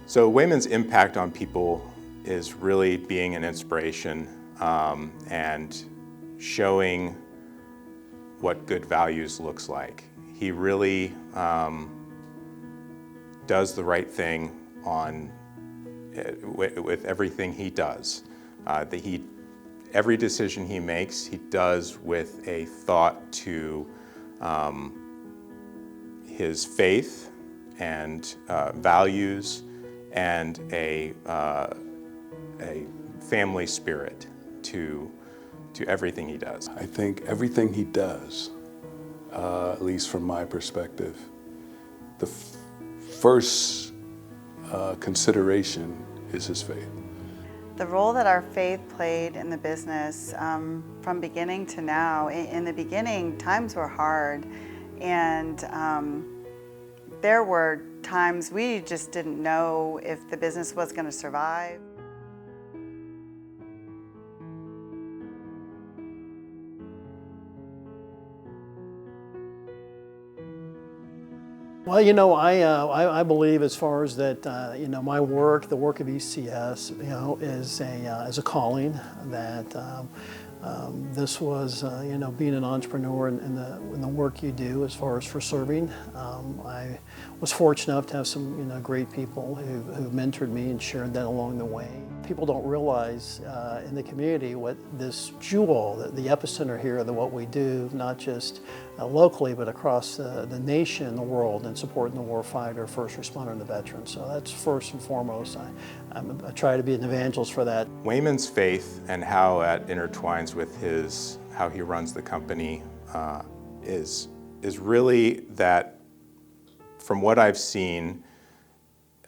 So Waymon's impact on people is really being an inspiration and showing what good values looks like. He really does the right thing with everything he does. Every decision he makes, he does with a thought to his faith and values and a family spirit to everything he does. I think everything he does, at least from my perspective, the first consideration is his faith. The role that our faith played in the business from beginning to now, in the beginning, times were hard, and there were times we just didn't know if the business was going to survive. Well, I believe as far as that, my work, the work of ECS, is a calling. That this was, being an entrepreneur in the work you do as far as for serving. I was fortunate enough to have some, great people who mentored me and shared that along the way. People don't realize in the community what this jewel, the epicenter here of what we do, not just locally, but across the nation, the world, and supporting the warfighter, first responder, and the veteran. So that's first and foremost. I try to be an evangelist for that. Waymon's faith and how that intertwines with how he runs the company is really that, from what I've seen,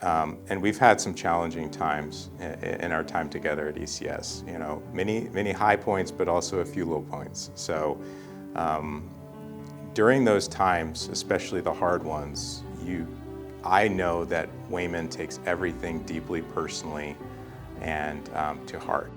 and we've had some challenging times in our time together at ECS. Many high points, but also a few low points. So during those times, especially the hard ones, I know that Waymon takes everything deeply personally and to heart.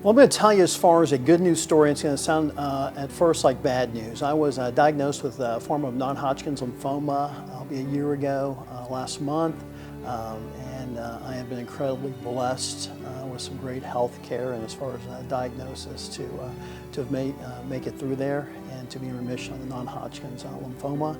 Well, I'm going to tell you as far as a good news story, it's going to sound at first like bad news. I was diagnosed with a form of non-Hodgkin's lymphoma a year ago last month, and I have been incredibly blessed with some great health care and as far as diagnosis to make it through there and to be in remission on the non-Hodgkin's lymphoma.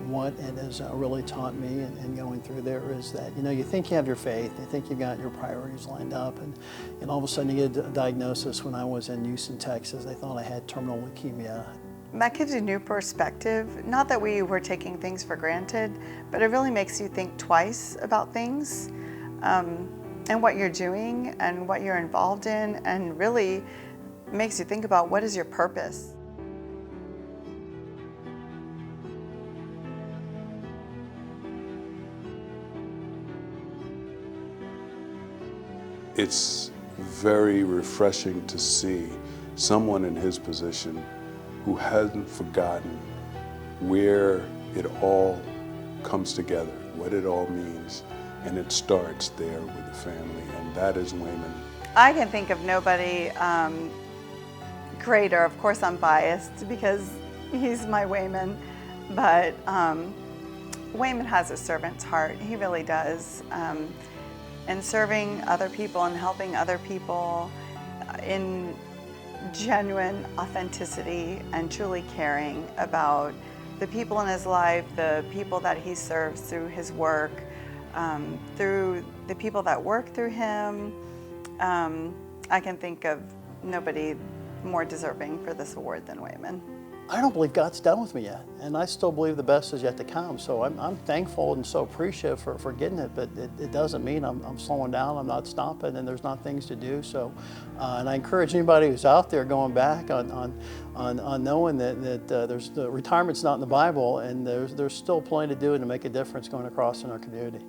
What it has really taught me in going through there is that, you think you have your faith, you think you've got your priorities lined up, and all of a sudden you get a diagnosis. When I was in Houston, Texas, they thought I had terminal leukemia. That gives you a new perspective. Not that we were taking things for granted, but it really makes you think twice about things and what you're doing and what you're involved in, and really makes you think about what is your purpose. It's very refreshing to see someone in his position who hasn't forgotten where it all comes together, what it all means, and it starts there with the family, and that is Waymon. I can think of nobody greater. Of course, I'm biased because he's my Waymon, but Waymon has a servant's heart. He really does. And serving other people and helping other people in genuine authenticity and truly caring about the people in his life, the people that he serves through his work, through the people that work through him. I can think of nobody more deserving for this award than Waymon. I don't believe God's done with me yet, and I still believe the best is yet to come. So I'm thankful and so appreciative for getting it, but it doesn't mean I'm slowing down, I'm not stopping, and there's not things to do. So, and I encourage anybody who's out there going back on knowing that the retirement's not in the Bible, and there's still plenty to do and to make a difference going across in our community.